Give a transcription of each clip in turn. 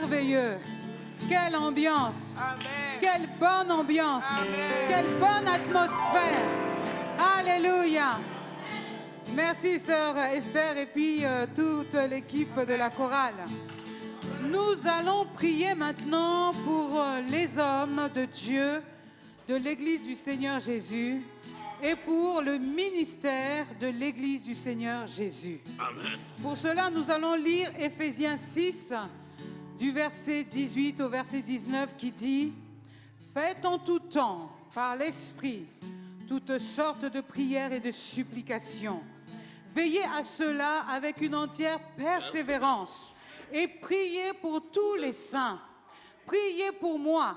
merveilleux. Quelle ambiance. Amen. Quelle bonne ambiance. Amen. Quelle bonne atmosphère. Alléluia. Merci sœur Esther et puis toute l'équipe de la chorale. Nous allons prier maintenant pour les hommes de Dieu de l'Église du Seigneur Jésus et pour le ministère de l'Église du Seigneur Jésus. Amen. Pour cela, nous allons lire Éphésiens 6, du verset 18 au verset 19 qui dit « Faites en tout temps, par l'Esprit, toutes sortes de prières et de supplications. Veillez à cela avec une entière persévérance et priez pour tous les saints. Priez pour moi,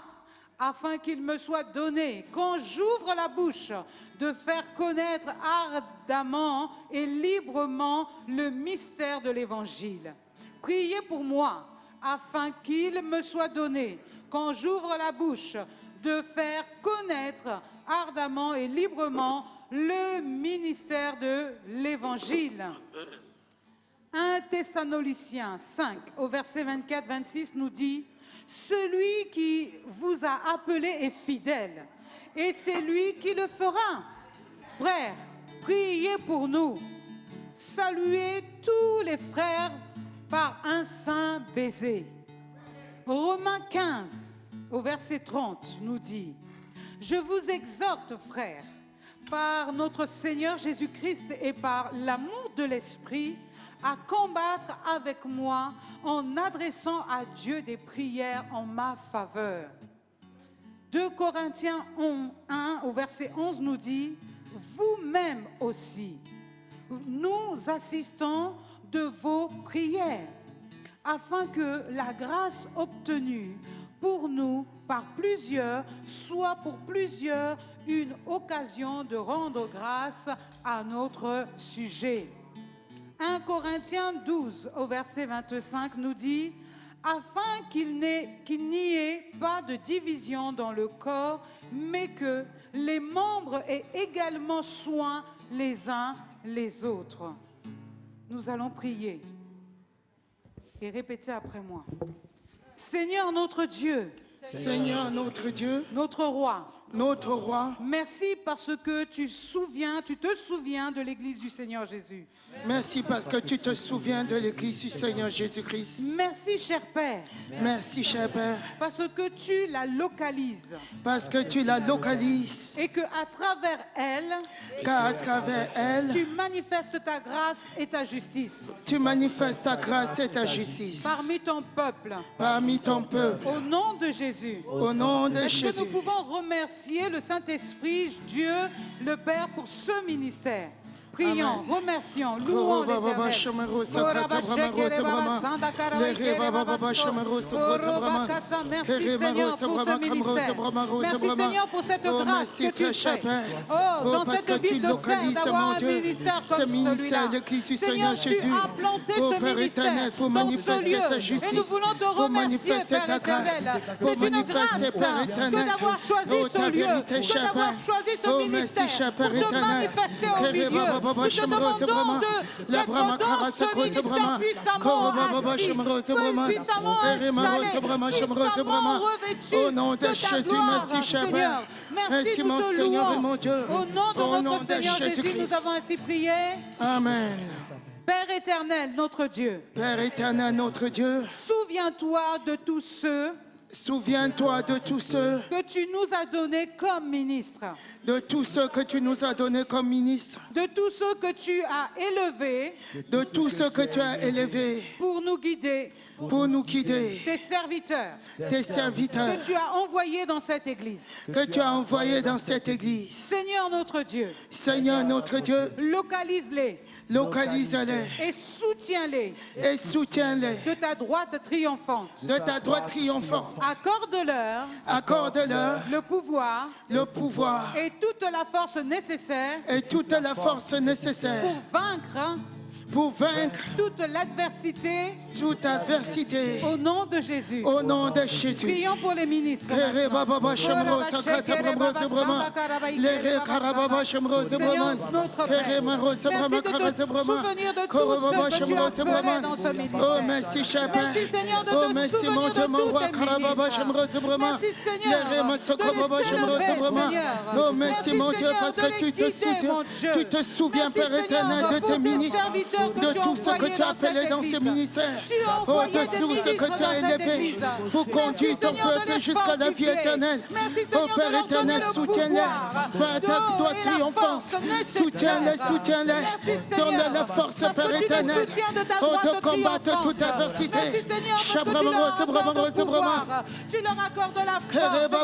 afin qu'il me soit donné, quand j'ouvre la bouche, de faire connaître ardemment et librement le mystère de l'Évangile. Priez pour moi, afin qu'il me soit donné, quand j'ouvre la bouche, de faire connaître ardemment et librement le ministère de l'Évangile. 1 Thessaloniciens 5, au verset 24-26 nous dit « Celui qui vous a appelé est fidèle, et c'est lui qui le fera. Frères, priez pour nous. Saluez tous les frères par un saint baiser. » Romains 15, au verset 30 nous dit « Je vous exhorte, frères, par notre Seigneur Jésus-Christ et par l'amour de l'Esprit, à combattre avec moi en adressant à Dieu des prières en ma faveur. » 2 Corinthiens 1 au verset 11 nous dit « Vous-même aussi, nous assistons de vos prières, afin que la grâce obtenue pour nous par plusieurs soit pour plusieurs une occasion de rendre grâce à notre sujet. » 1 Corinthiens 12 au verset 25 nous dit « Afin qu'il n'y ait pas de division dans le corps, mais que les membres aient également soin les uns les autres. » Nous allons prier et répéter après moi. Seigneur notre Dieu, Seigneur notre Dieu, notre roi, notre roi, merci parce que tu te souviens de l'Église du Seigneur Jésus. merci parce que tu te souviens de l'Église du Seigneur Jésus-Christ. Merci, cher Père, Merci, cher Père, parce que tu la localises parce que tu la localises, et qu'à travers elle, car à travers elle, tu manifestes ta grâce et ta justice tu manifestes ta grâce et ta justice parmi ton peuple. parmi ton peuple. Au nom de Jésus, Au nom de est-ce que Jésus, nous pouvons remercier le Saint-Esprit, Dieu, le Père, pour ce ministère? Prions, Amen. remercions, louons l'Éternel. Merci Seigneur pour ce ministère. Merci Seigneur pour cette grâce que tu fais. Oh, dans cette ville d'Auxerre, d'avoir un ministère comme celui-là. Seigneur, tu as planté ce ministère dans ce lieu. Et nous voulons te remercier, Père éternel. C'est une grâce que d'avoir choisi ce lieu, que d'avoir choisi ce ministère pour te manifester au milieu. Nous te demandons d'être dans ce ministère puissamment assis, puissamment installé, puissamment revêtu au nom de de ta Jésus, gloire, merci, cher Seigneur. Père. Merci, nous mon te Seigneur et louons. mon Dieu. Au nom de Au nom notre de Seigneur Jésus, Jésus-Christ. nous avons ainsi prié. Amen. Père éternel, notre Dieu, Père éternel, notre Dieu, souviens-toi de tous ceux souviens-toi de tous ceux, que tu nous as donnés comme ministres, de tous ceux que tu nous as donnés comme ministres, de tous ceux que tu as élevés de tous ceux que tu as élevés pour nous guider, pour nous guider, tes serviteurs tes serviteurs que tu as envoyés dans cette église. que tu as envoyés dans cette église. Seigneur notre Dieu, Seigneur notre Dieu, localise-les localise-les et soutiens-les et soutiens-les de ta droite triomphante. de ta droite triomphante. Accorde-leur Accorde-leur le pouvoir le pouvoir et toute la force nécessaire et toute la force nécessaire pour vaincre pour vaincre toute l'adversité toute adversité. au nom de Jésus. Au nom de Jésus. Prions pour les ministres. Seigneur, notre Père, merci de te souvenir de tout ce que tu as fait dans ce ministère. Oh, merci, cher Père. Merci, Seigneur, de Oh, te merci, souvenir mon de Dieu, tous mon roi. tes ministres. Merci, Seigneur, de les élever, Seigneur. Oh, merci, mon Dieu, parce que tu te souviens, Père éternel, de tes ministres, de tout ce que tu as appelé dans ce ministère. Oh, de tout ce que tu as élevé pour conduire ton peuple jusqu'à la vie éternelle. Oh, Père éternel, soutiens-les. Par ta gloire triomphante. Soutiens-les, soutiens-les. Donne-leur la force, Père éternel. Oh, de combattre toute adversité. Tu leur accordes la force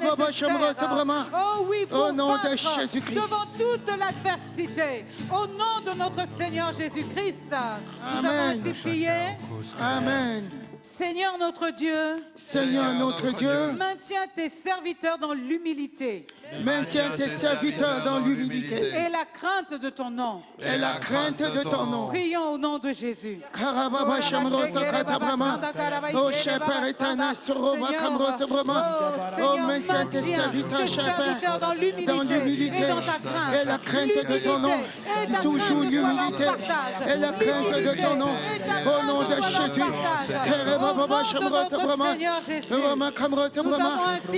nécessaire. Oh oui, pour vaincre devant toute l'adversité. Au nom de notre Seigneur Jésus-Christ, nous avons ainsi prié. Amen. Seigneur notre Dieu, Seigneur notre Dieu, maintiens tes serviteurs dans l'humilité. Maintiens tes serviteurs dans l'humilité et la crainte de ton nom. Et la crainte de ton nom. Prions au nom de Jésus. Oh, cher Père éternel, oh, maintiens tes serviteurs dans l'humilité et la crainte de ton nom. Toujours l'humilité et la crainte de ton nom. Au nom de Jésus.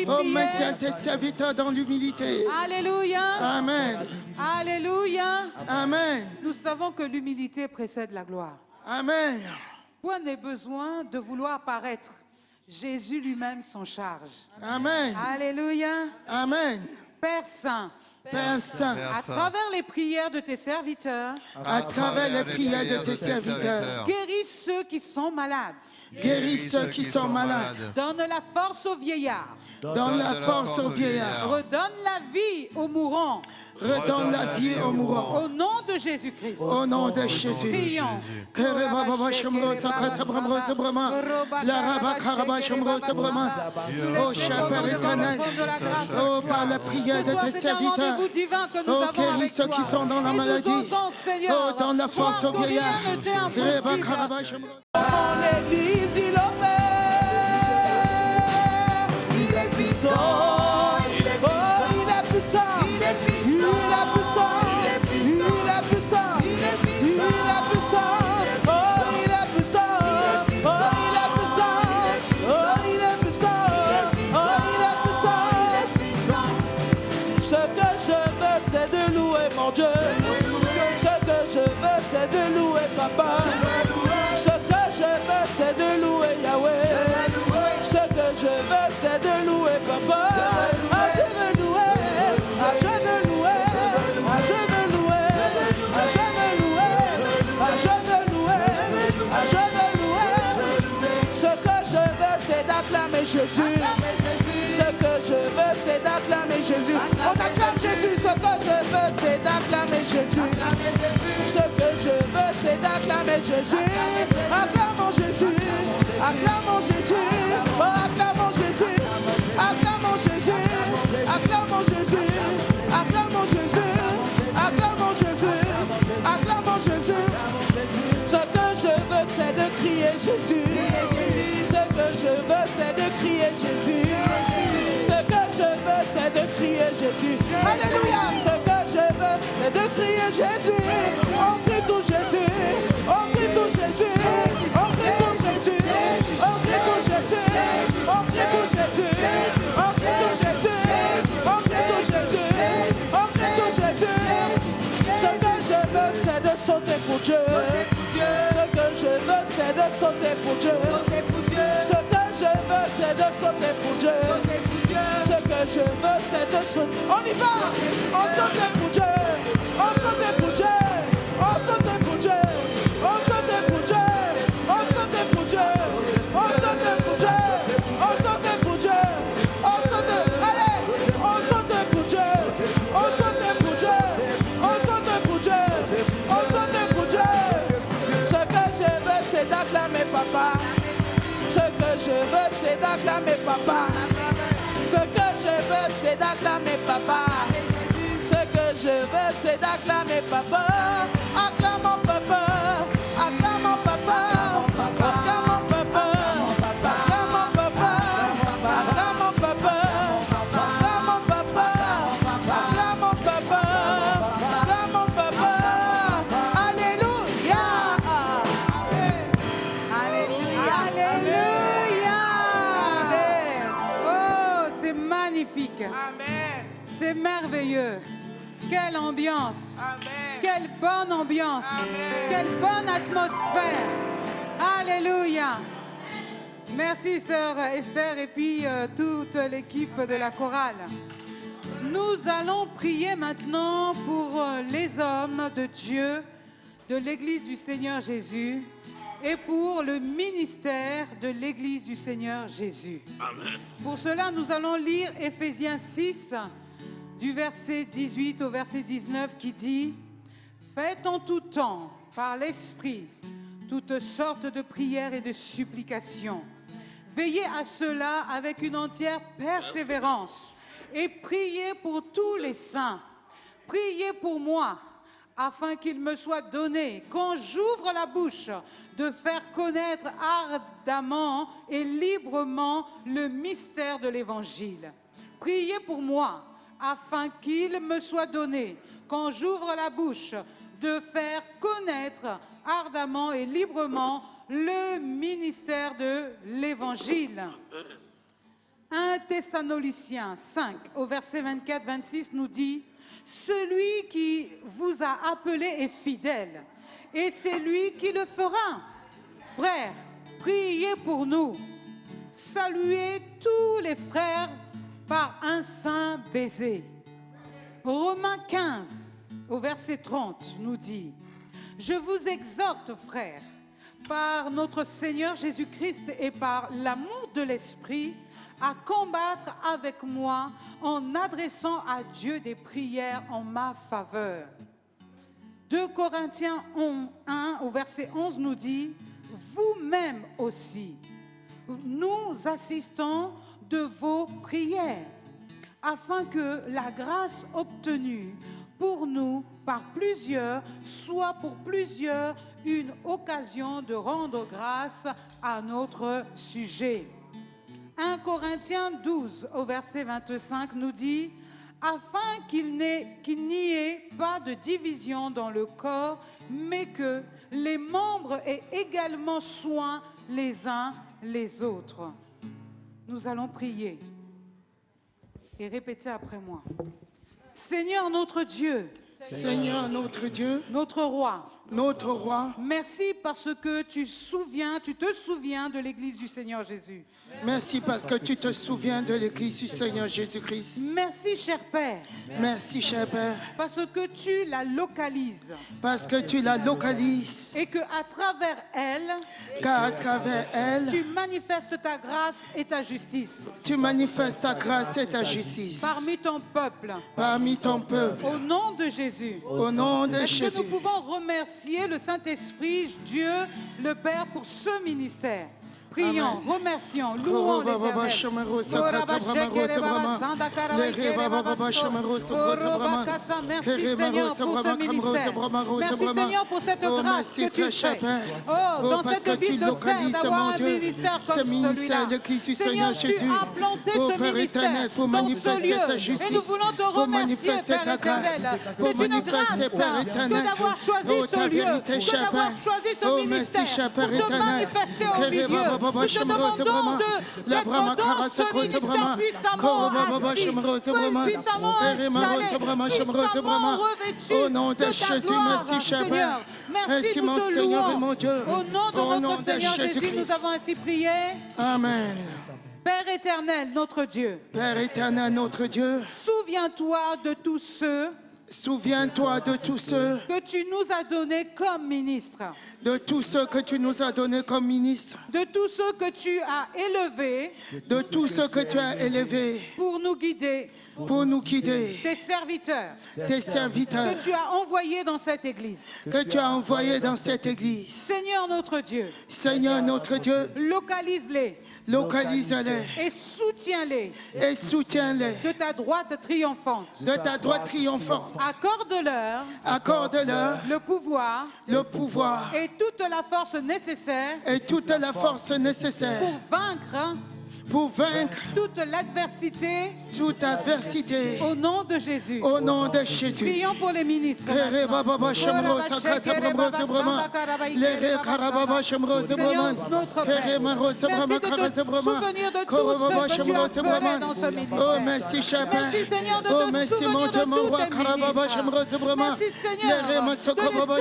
Oh, maintiens tes serviteurs dans l'humilité. Alléluia. Amen. Alléluia. Amen. Nous savons que l'humilité précède la gloire. Amen. Point n'est besoin de vouloir paraître. Jésus lui-même s'en charge. Amen. Alléluia. Amen. Père Saint, Père Saint, à travers les prières de tes serviteurs, guéris ceux qui sont malades. Guéris ceux qui sont malades. Donne la force aux vieillards. Donne la force aux vieillards. Redonne la vie aux mourants. Redonne la vie aux mourants. Au nom de Jésus-Christ. Au nom de Jésus. Prions. Oh, cher Père éternel, oh, par la prière de tes serviteurs, oh, guéris ceux qui sont dans la maladie, oh, donne la force aux vieillards. L'église, il opère, il est puissant, il est puissant, il est puissant, il est puissant, il est puissant, oh, il est puissant, oh, il est puissant, oh, il est puissant, oh, il est puissant. Ce que je veux, c'est de louer mon Dieu. Ce que je veux, c'est de louer Papa. Ce que je veux, c'est de louer Yahweh. Ce que je veux, c'est de louer Papa. Ah, je veux louer. Ah, je veux louer. Ah, je veux louer. Ah, je veux louer. Ah, je veux louer. Ah, je veux louer. Ce que je veux, c'est d'acclamer Jésus. Ce que je veux, c'est d'acclamer Jésus. On acclame Jésus. Ce que je veux, c'est d'acclamer Jésus. Ce que je veux, c'est d'acclamer Jésus. Acclamons Jésus. Acclamons Jésus. Oh, acclamons Jésus. Acclamons Jésus. Acclamons Jésus. Acclamons Jésus. Acclamons Jésus. Acclamons Jésus. Ce que je veux, c'est de crier Jésus. Ce que je veux, c'est de crier Jésus. Ce que je veux, c'est de crier Jésus. Alléluia. Ce que je veux, c'est de crier Jésus. On crie tout Jésus. On crie tout Jésus. On crie tout Jésus. On crie tout Jésus. On crie tout Jésus. On crie tout Jésus. On crie tout Jésus. On crie tout Jésus. Ce que je veux, c'est de sauter pour Dieu. Ce que je veux, c'est de sauter pour Dieu. Ce que je veux, c'est de sauter pour Dieu. Ce que je veux, c'est de sauter. On y va. On saute pour Dieu. On saute pour Dieu. On saute pour Dieu. On saute pour Dieu. On saute pour Dieu. On saute pour Dieu. On saute pour Dieu. On saute. Allez. On saute pour Dieu. On saute pour Dieu. On saute pour Dieu. On saute pour Dieu. Ce que je veux, c'est d'acclamer Papa. Ce que je veux, c'est d'acclamer Papa. Ce que je veux, c'est d'acclamer Papa. Ce que je veux, c'est d'acclamer Papa. Acclamons Papa. C'est merveilleux. Quelle ambiance. Amen. Quelle bonne ambiance. Amen. Quelle bonne atmosphère. Alléluia. Merci sœur Esther et puis toute l'équipe de la chorale. Nous allons prier maintenant pour les hommes de Dieu de l'Église du Seigneur Jésus et pour le ministère de l'Église du Seigneur Jésus. Amen. Pour cela, nous allons lire Éphésiens 6, du verset 18 au verset 19, qui dit « Faites en tout temps, par l'Esprit, toutes sortes de prières et de supplications. Veillez à cela avec une entière persévérance et priez pour tous les saints. Priez pour moi, afin qu'il me soit donné, quand j'ouvre la bouche, de faire connaître ardemment et librement le mystère de l'Évangile. Priez pour moi, afin qu'il me soit donné, quand j'ouvre la bouche, de faire connaître ardemment et librement le ministère de l'Évangile. 1 Thessaloniciens 5, au verset 24-26, nous dit « Celui qui vous a appelé est fidèle, et c'est lui qui le fera. Frères, priez pour nous. Saluez tous les frères par un saint baiser. » Romains 15, au verset 30, nous dit « Je vous exhorte, frères, par notre Seigneur Jésus-Christ et par l'amour de l'Esprit, à combattre avec moi en adressant à Dieu des prières en ma faveur. » 2 Corinthiens 1 au verset 11 nous dit « Vous-même aussi, nous assistons de vos prières, afin que la grâce obtenue pour nous par plusieurs soit pour plusieurs une occasion de rendre grâce à notre sujet. » 1 Corinthiens 12 au verset 25 nous dit « Afin qu'il n'y ait pas de division dans le corps, mais que les membres aient également soin les uns les autres. » Nous allons prier et répéter après moi. Seigneur notre Dieu, Seigneur notre Dieu, notre roi, notre roi, merci parce que tu te souviens de l'Église du Seigneur Jésus. merci parce que tu te souviens de l'Église du Seigneur Jésus-Christ. Merci, cher Père, Merci, cher Père, parce que tu la localises parce que tu la localises, et qu'à travers elle, car à travers elle, tu manifestes ta grâce et ta justice tu manifestes ta grâce et ta justice parmi ton peuple. parmi ton peuple. Au nom de Jésus, Au nom de est-ce que Jésus, nous pouvons remercier le Saint-Esprit, Dieu, le Père, pour ce ministère? Prions, Amen. remercions, louons l'Éternel. Merci Seigneur pour ce ministère. Merci Seigneur pour cette grâce que tu fais. Oh, dans cette ville de Serre, d'avoir un ministère comme celui-là. Seigneur, tu as planté ce ministère dans ce lieu. Et nous voulons te remercier, Père éternel. C'est une grâce que d'avoir choisi ce lieu, que d'avoir choisi ce ministère pour te manifester au milieu. Nous te demandons d'être dans ce ministère puissamment assis, puissamment installé, puissamment revêtu au nom de de ta Jésus, gloire, merci, cher Seigneur. Père. Merci, nous mon te Seigneur et louons. mon Dieu. Au nom de Au nom notre de Seigneur Jésus, Jésus-Christ. nous avons ainsi prié. Amen. Père éternel, notre Dieu, Père éternel, notre Dieu, souviens-toi de tous ceux souviens-toi de tous ceux, que tu nous as donnés comme ministres, de tous ceux que tu nous as donnés comme ministres, de tous ceux que tu as élevés de tous ceux que tu as élevés pour nous guider, pour nous guider, tes serviteurs tes serviteurs que tu as envoyés dans cette église. que tu as envoyés dans cette église. Seigneur notre Dieu, Seigneur notre Dieu, localise-les localise-les et soutiens-les et soutiens-les de ta droite triomphante. de ta droite triomphante. Accorde-leur Accorde-leur le pouvoir le pouvoir et toute la force nécessaire et toute la force nécessaire pour vaincre toute l'adversité toute adversité au nom de Jésus. au nom de Jésus. Prions pour les ministres. Seigneur, notre Père, merci de te souvenir de tout ce que tu as fait dans ce ministère. Oh, merci, cher Père. Merci, Seigneur, de Oh, te merci, souvenir mon de Dieu, tous mon roi. tes ministres. Merci, Seigneur, de les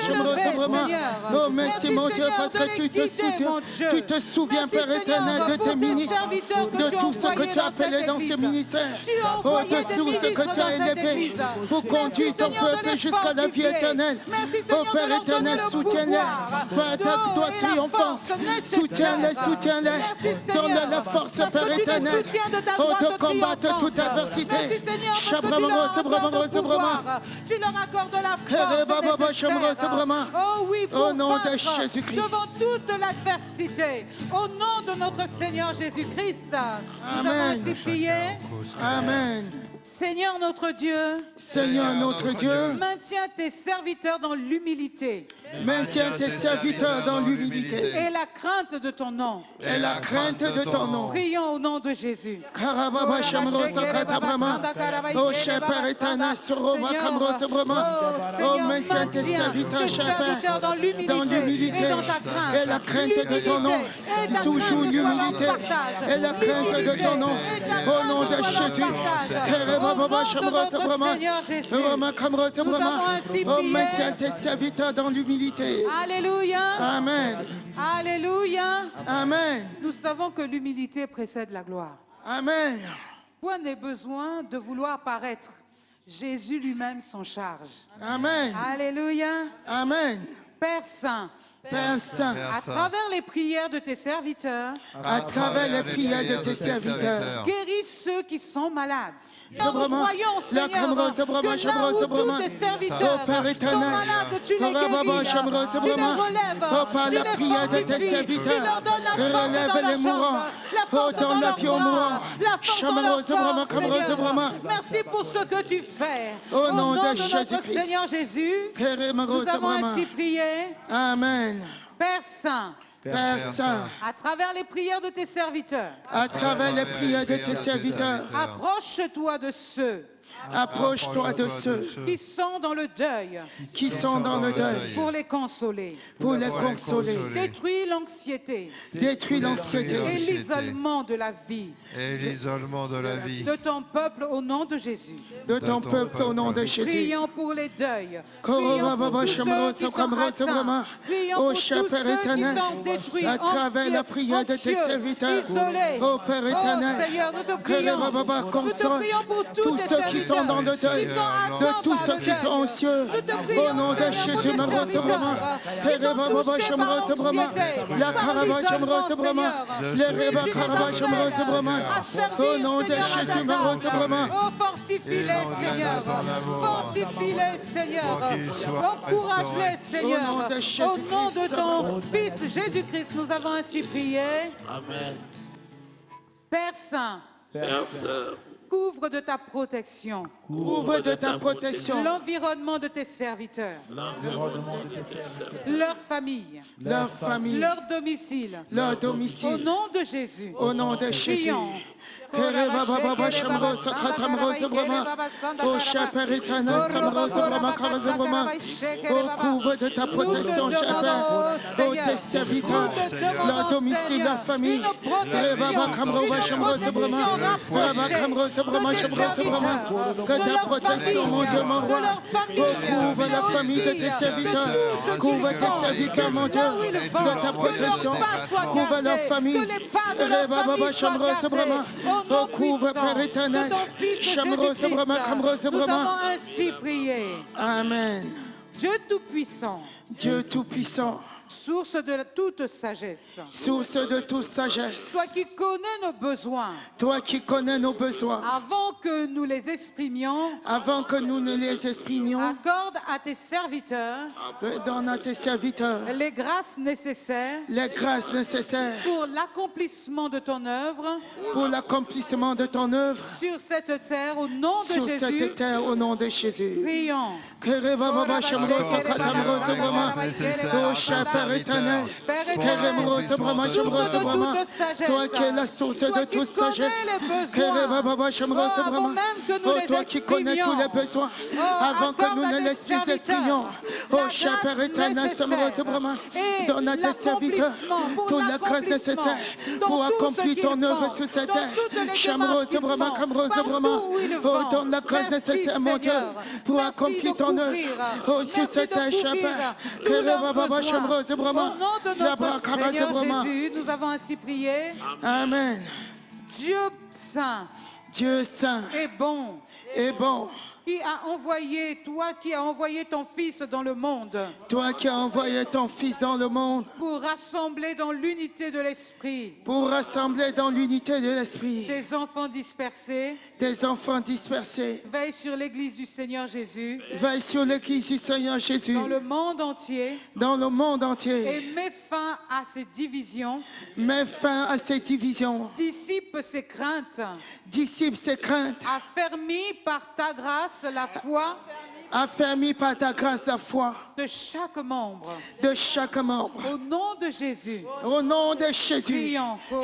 élever, Seigneur. Oh, merci, mon Dieu, Seigneur, parce de que les guider, mon Dieu. tu te souviens, Merci, Père Seigneur, éternel, de pour tes tes ministres, serviteurs que de tu as tout ce que envoyés tu as dans cette appelé dans ce église. ministère. Tu as Oh, envoyé de des tout ce que ministres tu as dans cette élevé église. pour conduire Merci, ton Seigneur, de peuple les jusqu'à la vie fortifier. éternelle. Merci, Oh, Seigneur, Père de leur éternel, donner le soutiens-les. pouvoir. Par ta gloire Et la triomphante. force nécessaire. Soutiens-les, soutiens-les. Merci, Seigneur, Donne-leur la force, parce que Père tu les éternel. soutiens de ta Oh, droite de combattre triomphante. toute adversité. Merci, Seigneur, parce que tu leur accordes le pouvoir. Tu leur accordes la force nécessaire. Oh oui, pour Au nom de vaincre Jésus-Christ. devant toute l'adversité. Au nom de notre Seigneur Jésus-Christ, nous avons Amen. ainsi prié. Amen. Seigneur notre Dieu, Seigneur notre Dieu, maintiens tes serviteurs dans l'humilité maintiens tes serviteurs dans l'humilité et la crainte de ton nom. et la crainte de ton nom. Prions au nom de Jésus. Karababa Shamro Sakatabrama. Oh, cher Père éternel, Soroma Kamro Sabrama. Oh, maintiens tes serviteurs, cher Père, dans l'humilité et la crainte de ton nom. Toujours l'humilité et la crainte de ton nom. Au nom de Jésus. Karababa Shamro Sabrama. Roma Kamro Sabrama. Oh, maintiens tes serviteurs dans l'humilité. Alléluia. Amen. Alléluia. Amen. Nous savons que l'humilité précède la gloire. Amen. Point n'est besoin de vouloir paraître. Jésus lui-même s'en charge. Amen. Alléluia. Amen. Père Saint, Père Saint, à travers les prières de tes serviteurs, à travers les prières de tes serviteurs, guéris ceux qui sont malades. Nous Sobrement, croyons, Seigneur, que là où tous tes serviteurs sont malades, tu les guéris, tu les relèves, par tu la les prière de tes fortifies, tu serviteurs, leur donnes la force relève dans les leur mourants, jambe, la force dans leur bras, la force dans leur corps, Seigneur. Merci pour ce que tu fais. Au nom de notre Jésus-Christ. Seigneur Jésus, nous avons ainsi prié. Amen. Père Saint, Père Saint, à travers les prières de tes serviteurs, à travers les prières de tes serviteurs, approche-toi de ceux approche-toi de ceux qui sont dans le deuil qui sont dans le deuil pour les consoler. pour les consoler. Détruis l'anxiété Détruis l'anxiété et l'isolement de la vie et l'isolement de la vie de ton peuple au nom de Jésus. de ton peuple au nom de Jésus. Prions pour les deuils. Prions pour tous ceux qui sont atteints. Prions pour tous ceux qui sont détruits, à travers la prière de tes serviteurs, isolés. ô Père éternel, Seigneur, nous te prions. Nous te console prions pour tous ceux qui sont dans le deuil, de tous ceux qui sont anxieux, au nom de Jésus, la au nom de Jésus, oh, fortifie-les, Seigneur. Fortifie-les, Seigneur. Encourage-les, Seigneur. Au nom de ton Fils Jésus-Christ, nous avons ainsi prié. Amen. Père Saint, couvre de ta protection ouvre de ta protection l'environnement de tes serviteurs, leur famille, leur famille, leur domicile. leur Au domicile, nom de Jésus, au nom de Jésus. prions. Ô cher Père éternel, ô couvre de ta protection, cher Père, ô tes serviteurs, leur domicile, leur famille, que ta protection, mon Dieu, mon roi, couvre la famille de tes serviteurs, couvre tes serviteurs, mon Dieu, de ta protection, couvre leur famille, couvre, Père éternel, Nous avons ainsi prié. Amen. Dieu Tout-Puissant, Dieu Tout-Puissant, source de toute sagesse, source de toute sagesse, toi qui connais nos besoins, toi qui connais nos besoins, avant que nous les exprimions, avant que nous ne les exprimions, accorde à tes serviteurs donne à tes serviteurs les grâces nécessaires les grâces nécessaires pour l'accomplissement de ton œuvre pour l'accomplissement de ton œuvre sur cette terre au nom de sur Jésus. cette terre au nom de Jésus. Prions. Cher Père éternel. Père éternel, Source de toute sagesse. toi qui es la source Toi de qui toute connais sagesse. les besoins. Avant même que nous les Toi qui connais tous les besoins. Avant que nous ne les exprimions. Oh, cher Père éternel, donne à tes serviteurs toute la grâce nécessaire pour accomplir ton œuvre sur cette terre. Oh, donne la grâce nécessaire, mon Dieu, pour accomplir ton œuvre. Oh, sur cette terre, cher Père. Au nom de notre Seigneur Jésus, nous avons ainsi prié. Amen. Dieu saint, Dieu saint est bon. est bon. Qui a envoyé, toi qui as envoyé ton Fils dans le monde. Toi qui as envoyé ton Fils dans le monde. Pour rassembler dans l'unité de l'Esprit. Pour rassembler dans l'unité de l'Esprit. Des enfants dispersés. Des enfants dispersés. Veille sur l'Église du Seigneur Jésus. Veille sur l'Église du Seigneur Jésus. Dans le monde entier. Dans le monde entier. Et mets fin à ces divisions. Mets fin à ces divisions. Dissipe ces craintes. Dissipe ces craintes. Affermis par ta grâce la foi. Affermis par ta grâce la foi. De chaque membre. De chaque membre. Au nom de Jésus. Au nom de Jésus. Prions. Oh,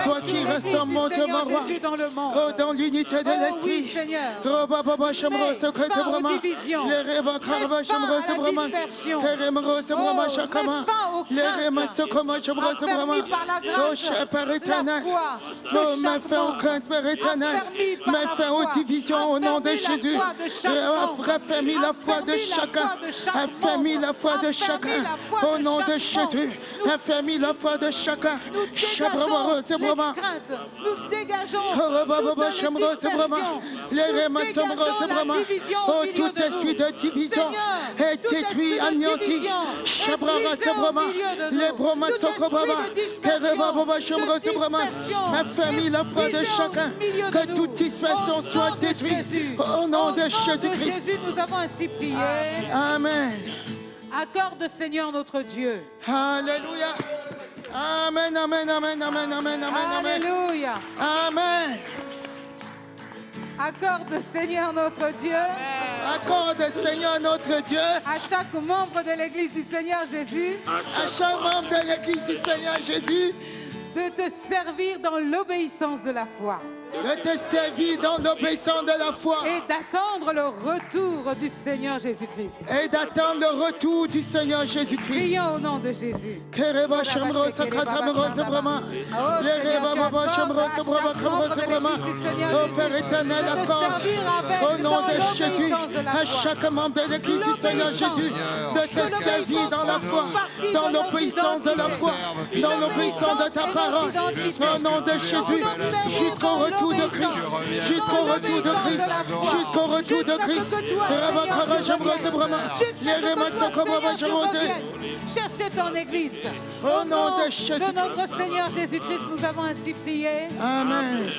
toi qui rassembles mon Dieu, mon roi. Oh, dans l'unité de l'Esprit. Oh, cher Père éternel, oh, mets fin aux craintes, Père éternel, mets fin aux divisions au nom de Jésus. Affermis la foi de chacun, affermis la foi de chacun, au nom de Jésus, affermis la foi de chacun. Nous dégageons oh, tout esprit de division est détruit, anéanti. Les bromas affermis la foi de chacun, que toute dispersion soit détruite au nom de Jésus-Christ. Jésus, nous avons ainsi prié. Amen. Accorde, Seigneur notre Dieu. Alléluia. Amen, amen, amen, amen, amen, amen, amen. Alléluia. Amen. Accorde, Seigneur notre Dieu. Accorde, Seigneur notre Dieu. À chaque membre de l'Église du Seigneur Jésus. À chaque membre de l'Église du Seigneur Jésus. De te servir dans l'obéissance de la foi. De te servir dans l'obéissance de la foi. Et d'attendre le retour du Seigneur Jésus-Christ. Et d'attendre le retour du Seigneur Jésus-Christ. Prions au nom de Jésus. Oh Père éternel, accorde au nom de Jésus à chaque membre de l'Église du Seigneur Jésus de te servir dans la foi, dans l'obéissance de la foi, dans l'obéissance de ta parole. Au nom de Jésus, jusqu'au retour de Christ, jusqu'au retour de Christ, jusqu'au retour de Christ. Cherchez ton Église. Au nom de Jésus de notre Seigneur Jésus-Christ, nous avons ainsi prié. Amen.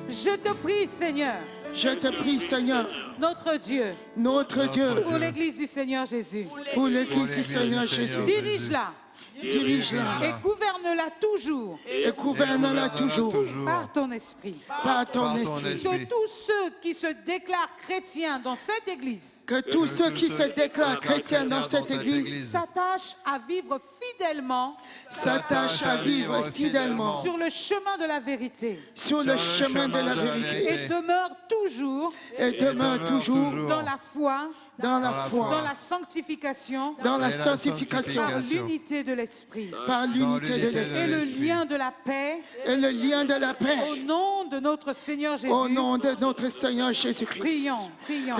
Je te prie, Seigneur. Je te prie, Seigneur. Notre Dieu. Notre Dieu. Pour l'Église du Seigneur Jésus. Pour l'Église du Seigneur Jésus. Dirige-la. Dirige-la. Et gouverne-la toujours. Et gouverne-la toujours. Par ton esprit. Par ton esprit. Que tous ceux qui se déclarent chrétiens dans cette église. Que tous ceux qui se déclarent chrétiens dans cette église. S'attachent à vivre fidèlement. S'attachent à vivre fidèlement. Sur le chemin de la vérité. Sur le chemin de la vérité. Et demeure toujours. Et demeure toujours. Dans la foi. Dans la foi. Dans la sanctification. Dans la sanctification. Par l'unité de l'esprit. Par l'unité de l'esprit. Et le lien de la paix. Et le lien de la paix. Au nom de notre Seigneur Jésus. Au nom de notre Seigneur Jésus-Christ. Prions, prions.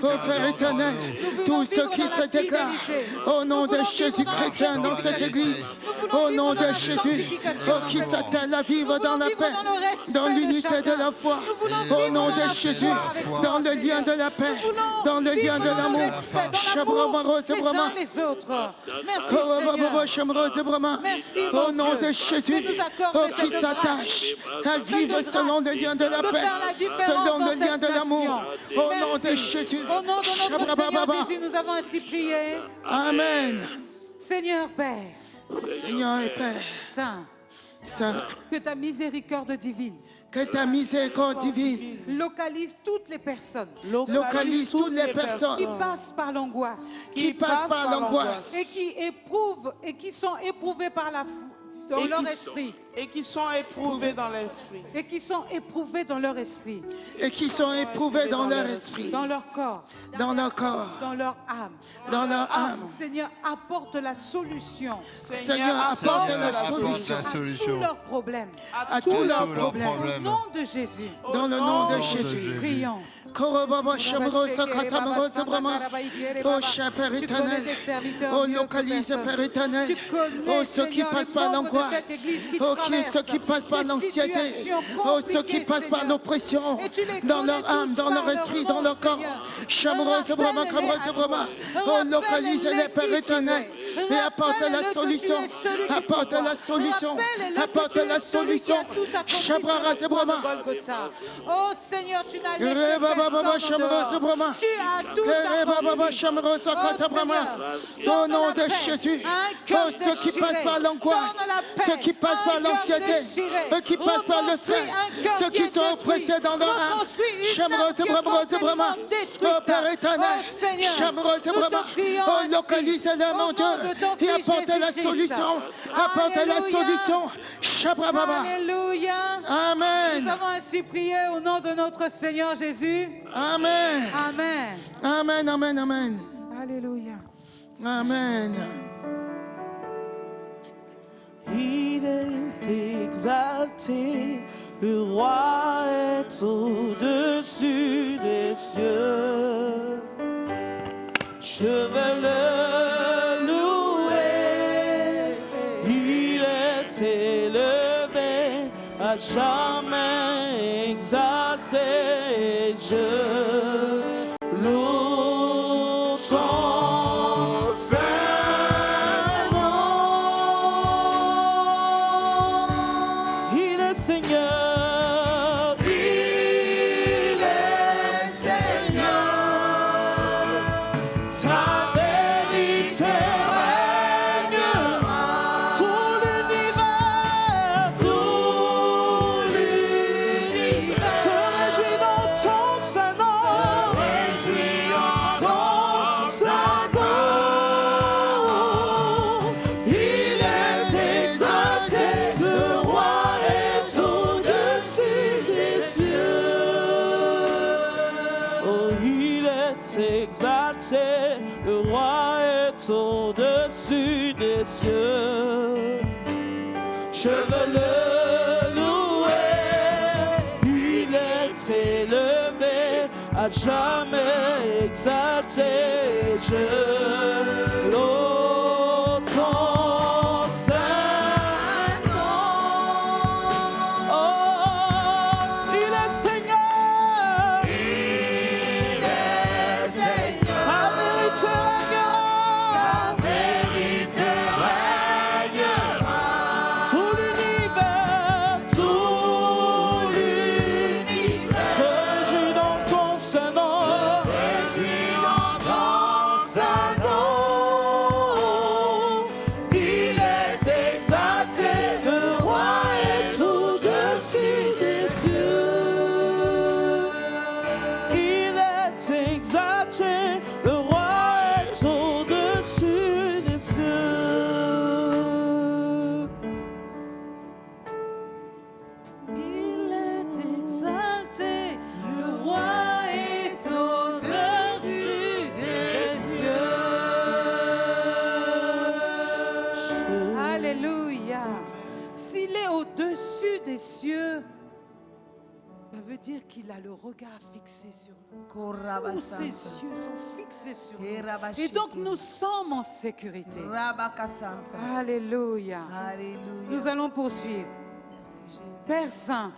Ô Père éternel, tous ceux qui se déclarent au nom de Jésus chrétien dans cette église, au nom de Jésus, qui s'attellent à vivre dans la paix, dans l'unité de la foi, au nom de Jésus, dans le lien de la paix, dans le lien de l'amour. Les autres. Merci, au nom de Jésus, qui s'attachent à vivre selon le lien de la paix, selon le lien de l'amour, au nom nom de Jésus. Au nom de notre Seigneur Jésus, nous avons ainsi prié. Amen. Seigneur Père, Seigneur et Père, Saint, Saint, que ta miséricorde divine que ta miséricorde divine localise toutes les personnes localise toutes les personnes qui passent par l'angoisse qui passent par l'angoisse et qui éprouvent et qui sont éprouvées par la dans leur esprit. Et qui sont éprouvés dans l'esprit. Et qui sont éprouvés dans leur esprit. Et qui sont éprouvés dans leur esprit, dans leur corps, dans leur corps, dans leur âme. dans leur âme. Seigneur, apporte la solution. Seigneur, apporte la solution À tous leurs problèmes. à tous leurs Au problèmes. nom de Jésus. Dans le nom de Jésus. Prions. Oh, cher Père éternel, oh, localise, Père éternel, oh, ceux qui passent par l'angoisse, oh, ceux qui passent par l'anxiété, oh, ceux qui passent par l'oppression, dans leur âme, dans leur esprit, dans leur corps. Oh, localise-les, Père éternel, et apporte la solution, apporte la solution, apporte la solution. Oh Seigneur, tu n'as laissé personne en dehors. Tu as tout accompli. Au nom de Jésus, oh, ceux qui passent par l'angoisse, ceux qui passent par l'anxiété, ceux qui passent par le stress, ceux qui sont oppressés dans leur âme. Oh Père éternel, oh, localise-les, mon Dieu, et apporte la solution, apporte la solution. Alléluia. Amen. Nous avons ainsi prié au nom de notre Seigneur Jésus. Amen. Amen. Amen, amen, amen. Alléluia. Amen. Il est exalté, le roi est au-dessus des cieux. Je veux le louer, il est élevé, à jamais exalté. Je loue ton Saint-Nom. Il est Seigneur, il est Seigneur. Ta vérité règnera. Tout l'univers se réjouit dans ton Saint-Nom. Il est exalté, le roi est au-dessus des cieux. Oh, il est exalté, le roi est au-dessus des cieux. Je veux le louer, il est élevé, à jamais exalté. Je loue ton Saint-Nom. Oh, il est Seigneur, il est Seigneur. Sa vérité règnera. Tout l'univers se réjouit dans ton Saint-Nom. Il est exalté, le roi est au-dessus des cieux. Il est exalté, le roi est au-dessus des cieux. Il est exalté, le roi est au-dessus des cieux. Alléluia. S'il est au-dessus des cieux, ça veut dire qu'il a le regard fixé sur nous. Tous ses yeux sont fixés sur nous. Et donc nous sommes en sécurité. Alléluia. Nous allons poursuivre. Père Saint,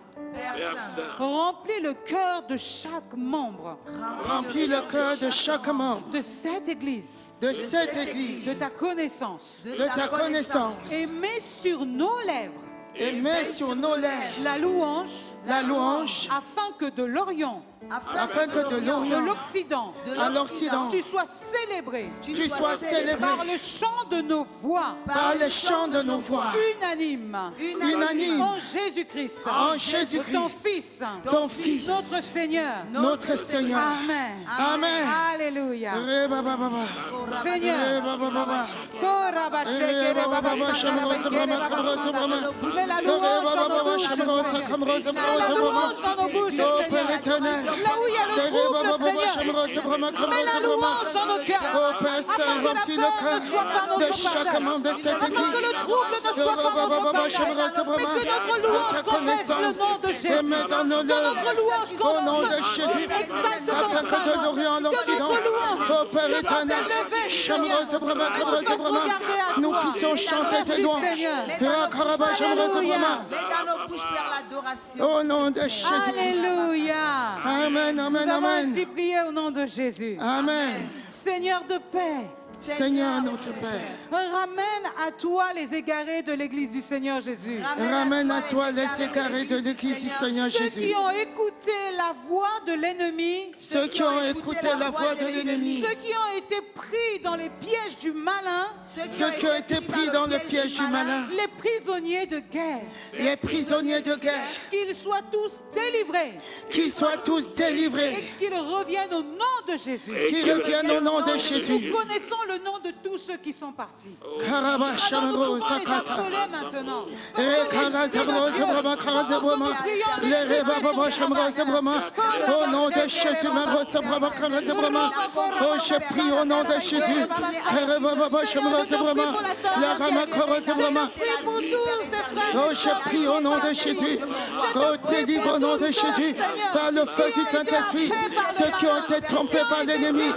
remplis le cœur de chaque membre Remplis le cœur de chaque membre de cette église de cette église, de ta connaissance de ta connaissance, et mets sur nos lèvres et mets sur nos lèvres la louange la louange, afin que de l'Orient afin que de de l'Orient l'Occident, à l'Occident, tu sois célébré tu sois célébré par le chant de nos voix, par le chant de nos voix, unanime, unanime, en Jésus-Christ, en Jésus-Christ, ton Fils, ton Fils, notre Seigneur. notre Seigneur. Amen. Amen. Alléluia. Re-ba-ba-ba-ba. Seigneur. Re-ba-ba-ba-ba. Mets la louange dans nos bouches, Seigneur. Mets la louange dans nos bouches, Seigneur. Là où il y a le trouble, Seigneur. Mets la louange dans nos cœurs. Afin que la peur ne soit pas notre partage. Afin que le trouble ne soit pas notre partage. Mais que notre louange confesse le nom de Jésus. Que notre louange au nom de confesse Jésus, exactement afin que de l'Orient à l'Occident, ô Père éternel, nous puissions chanter tes louanges. Au nom de Jésus. Alléluia. Amen, amen, Nous avons amen. ainsi prié au nom de Jésus. Amen. Seigneur de paix, Seigneur notre Père, ramène à toi les égarés de l'Église du Seigneur Jésus. ramène à toi les égarés de l'Église du Seigneur Ceux Jésus. qui ont écouté la voix de l'ennemi, Ceux qui ont écouté la voix de l'ennemi, ceux qui ont été pris dans les pièges du malin, ceux qui ont été pris dans le piège du malin, les prisonniers de guerre, les prisonniers de guerre, qu'ils soient tous délivrés qu'ils soient tous délivrés, et qu'ils reviennent au nom de Jésus. qu'ils reviennent au nom de Jésus. Nous connaissons le nom de tous ceux qui sont partis. Karaba Alors nous Shamro pouvons les Sakata. appeler maintenant. Et Karazabro Zabrama Karazabrama. Les Revababa Shamro Zabrama. Au nom de Jésus, Maro Zabrama Karazabrama. Oh, je prie au nom de Jésus. Karababa Shamro Zabrama. La Rama Karazabrama. Oh, je prie au nom de Jésus. Oh, délivre au nom de Jésus. Par le feu du Saint-Esprit. Ceux qui ont été trompés par l'ennemi.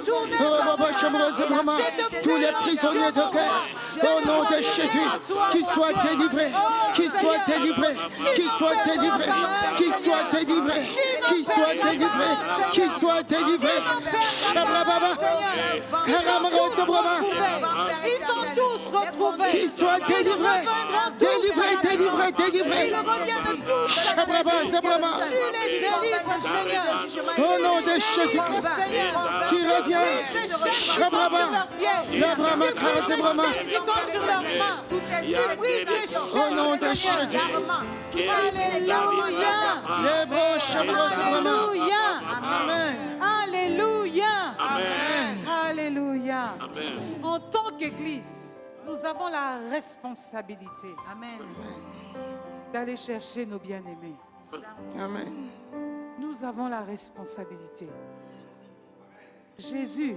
Tous les prisonniers de guerre. Au nom de Jésus. Qu'ils soient délivrés. Qu'ils soient délivrés. Qu'ils soient délivrés. Qu'ils soient délivrés. Qu'ils soient délivrés. Qu'ils soient délivrés. Shabrababa. Karamaro. Ils sont tous retrouvés. Qu'ils soient délivrés. Délivrés, délivrés, délivrés. Ils reviennent tous. Shabraba, Zabrama. Tu les délivres, Seigneur. Au nom de Jésus-Christ. Qui revient. Shabraba. La Brahma, Karazabrama. Ils sont sur leurs mains. Tu brises les chaînes. Au nom de Jésus. Alléluia. Les beaux Shabrabama. Alléluia. Amen. Alléluia. Amen. Alléluia. En tant qu'Église, nous avons la responsabilité d'aller chercher nos bien-aimés. Amen. Nous avons la responsabilité. Jésus,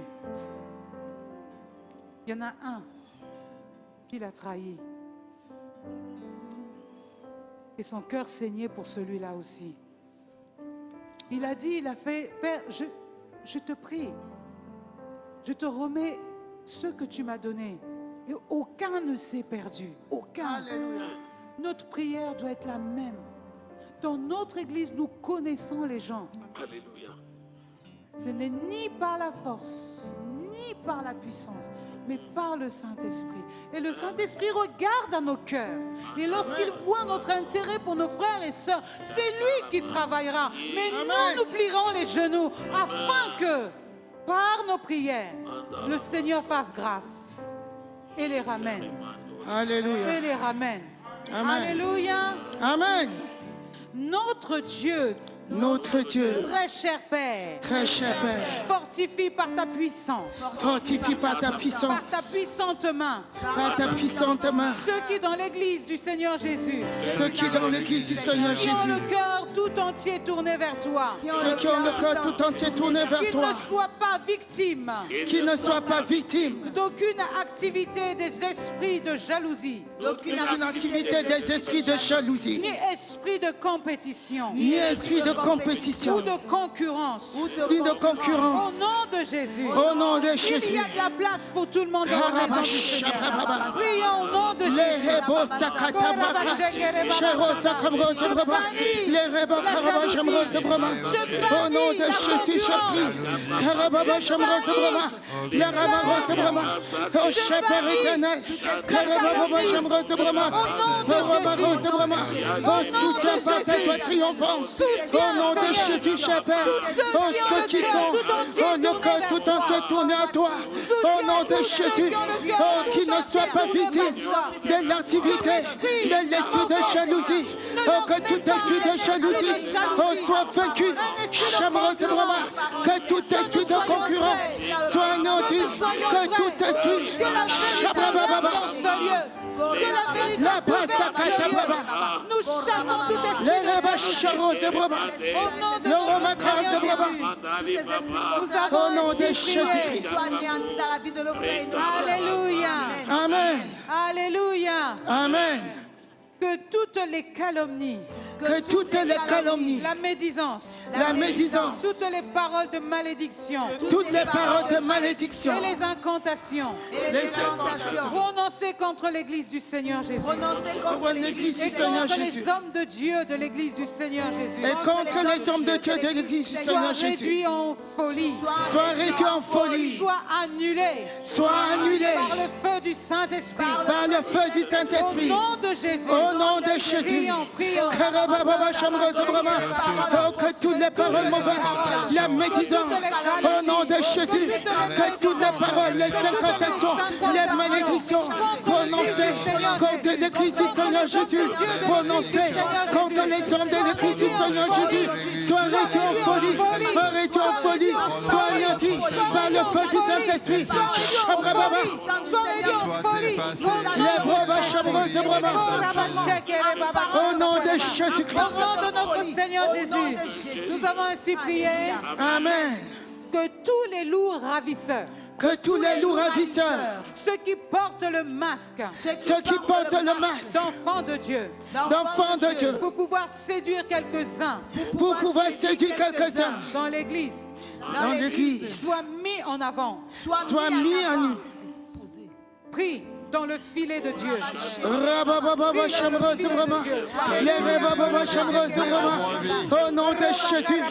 il y en a un qui l'a trahi. Et son cœur saignait pour celui-là aussi. Il a dit, il a fait, Père, je te prie, je te remets ce que tu m'as donné. Et aucun ne s'est perdu. Aucun. Alléluia. Notre prière doit être la même. Dans notre église, nous connaissons les gens. Alléluia. Ce n'est ni par la force, ni par la puissance, mais par le Saint-Esprit. Et le Saint-Esprit regarde à nos cœurs. Et lorsqu'il voit notre intérêt pour nos frères et sœurs, c'est lui qui travaillera. Mais nous plierons les genoux afin que, par nos prières, le Seigneur fasse grâce et les ramène. Alléluia. Et les ramène. Amen. Alléluia. Amen. Notre Dieu, Notre Dieu, très cher Père, très cher Père, fortifie par ta puissance, fortifie par ta puissance, par ta puissante main, par ta puissante main, ceux qui dans l'église du Seigneur Jésus, ceux qui dans l'église du Seigneur qui ont le Jésus, cœur tout entier tourné vers toi, ceux qui ont le cœur tout entier tourné vers qu'ils toi, ne soient pas victimes qui ne soient pas victimes d'aucune activité des esprits de jalousie, d'aucune activité des esprits de jalousie, ni esprit de compétition, ni esprit de compétition, ou de concurrence. ni de concurrence. Au nom de Jésus. Au nom de Il y Jésus. a de la place pour tout le monde dans la maison du Seigneur. Prions au nom de Jésus. Au nom de Jésus, je prie. Oh, Père éternel, oh, soutiens par ta toi triomphant. Au nom de Jésus, Père, oh, ceux qui sont, oh, le cœur tout entier tourné à toi. Au nom de Jésus, oh, qui ne soit pas victime de l'activité, de l'esprit de jalousie. Oh, que tout esprit de jalousie, oh, soit vaincu. Que tout esprit de concurrence soit anéanti. Que tout esprit, la nous chassons tout esprit les rebachos au nom de Jésus-Christ. Alléluia. Amen. Alléluia. Amen. Que toutes les calomnies, la médisance, toutes les paroles de malédiction, et les incantations, prononcées contre l'Église du Seigneur Jésus, et contre les hommes de Dieu de l'Église du Seigneur Jésus, et contre les hommes de Dieu de l'Église du Seigneur soient Jésus, réduits en folie, soient annulés par le feu du Saint-Esprit, au nom de Jésus. Au nom de Jésus, Prions. oh, que toutes les paroles mauvaises, la médisance, au nom de Jésus, que toutes les paroles, les incantations, les malédictions prononcées contre l'Église du Seigneur Jésus, prononcées contre les hommes de l'Église du Seigneur Jésus, soient réduits en folie, soient anéantis par le feu du Saint-Esprit. Au nom de Jésus-Christ. Au nom de notre Seigneur Jésus, nous avons ainsi prié. Amen. Que tous les loups ravisseurs, ceux qui portent le masque, d'enfants de Dieu, pour pouvoir séduire quelques-uns, dans l'Église, soient mis en avant, soient mis en nu. pris dans le filet de Dieu. Au nom de Jésus,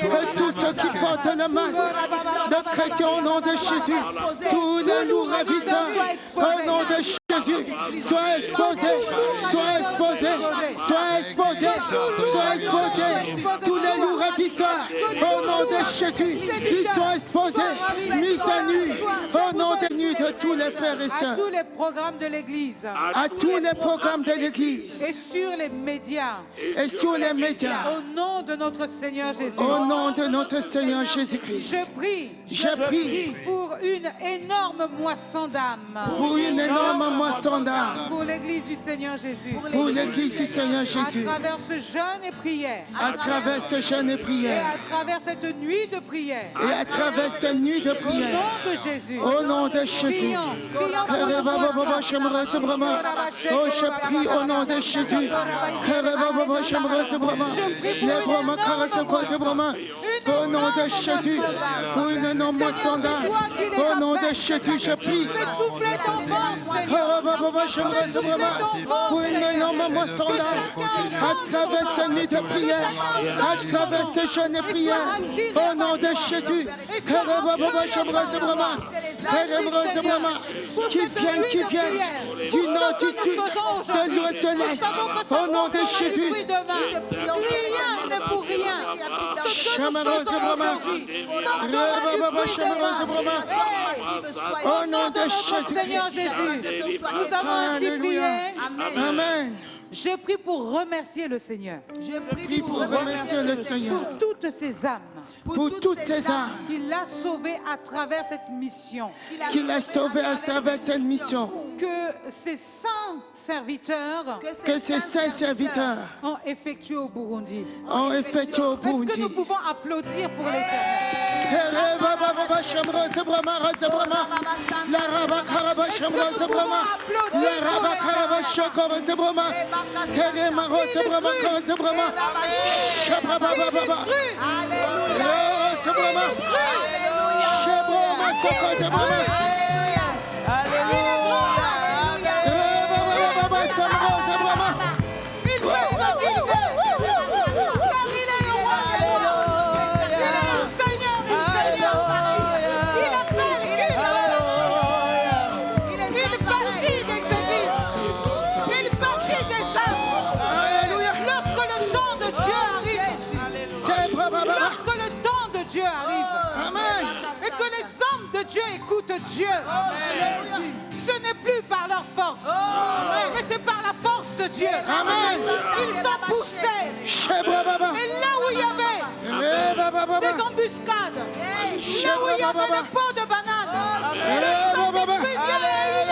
que tous ceux qui portent le masque de chrétiens au nom de Jésus, tous les loups ravisseurs, au nom de Jésus, soient exposés, tous les loups ravisseurs, au nom de Jésus, ils sont exposés, mis à nu, au nom de tous les frères et sœurs. Programmes de l'Église, à tous les programmes de l'Église et sur les médias, au nom de notre Seigneur Jésus, au nom de notre Seigneur Jésus-Christ, je prie pour une énorme moisson d'âmes, pour l'Église du Seigneur Jésus, à travers ce jeûne et prière, et à travers cette nuit de prière, au nom de Jésus, prions. Oh, je prie au nom de Jésus. Au nom de Jésus, pour une énorme standard. Au nom de Jésus, je prie. Pour une énorme standard. À travers cette nuit de prière, à travers ces jeûnes et prières. Au nom de Jésus, qui vient du nord, du sud, de l'ouest, de l'est. Au nom de Jésus. Rien n'est pour rien. Ce que nous faisons aujourd'hui, au nom de notre Seigneur Jésus, nous avons ainsi prié. Amen. Je prie pour remercier le Seigneur. Pour toutes ces âmes. Qu'il a sauvées à travers cette mission. Que ces saints serviteurs. Ont effectué au Burundi. Est-ce que nous pouvons applaudir pour l'Éternel? Dieu arrive. Amen. Et que les hommes de Dieu écoutent Dieu. Amen. Ce n'est plus par leur force, mais c'est par la force de Dieu. Amen. Ils sont poussés. Et là où il y avait des embuscades, là où il y avait des pots de bananes, le Saint-Esprit vient et il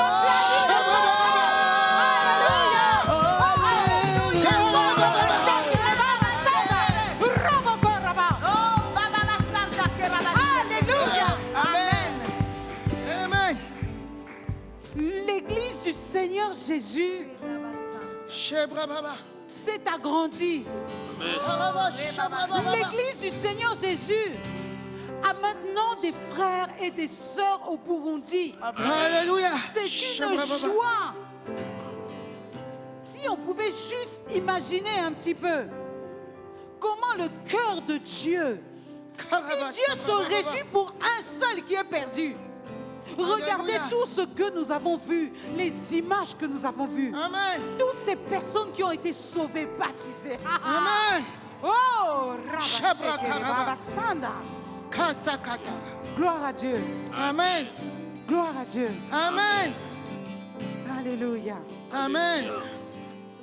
L'église du Seigneur Jésus s'est agrandie. L'église du Seigneur Jésus a maintenant des frères et des sœurs au Burundi. Alléluia. C'est une joie. Si on pouvait juste imaginer un petit peu comment le cœur de Dieu, si Dieu se réjouit pour un seul qui est perdu. Regardez tout ce que nous avons vu, les images que nous avons vues. Amen. Toutes ces personnes qui ont été sauvées, baptisées. Amen. Oh, gloire à Dieu. Amen. Gloire à Dieu. Amen. Alléluia. Amen.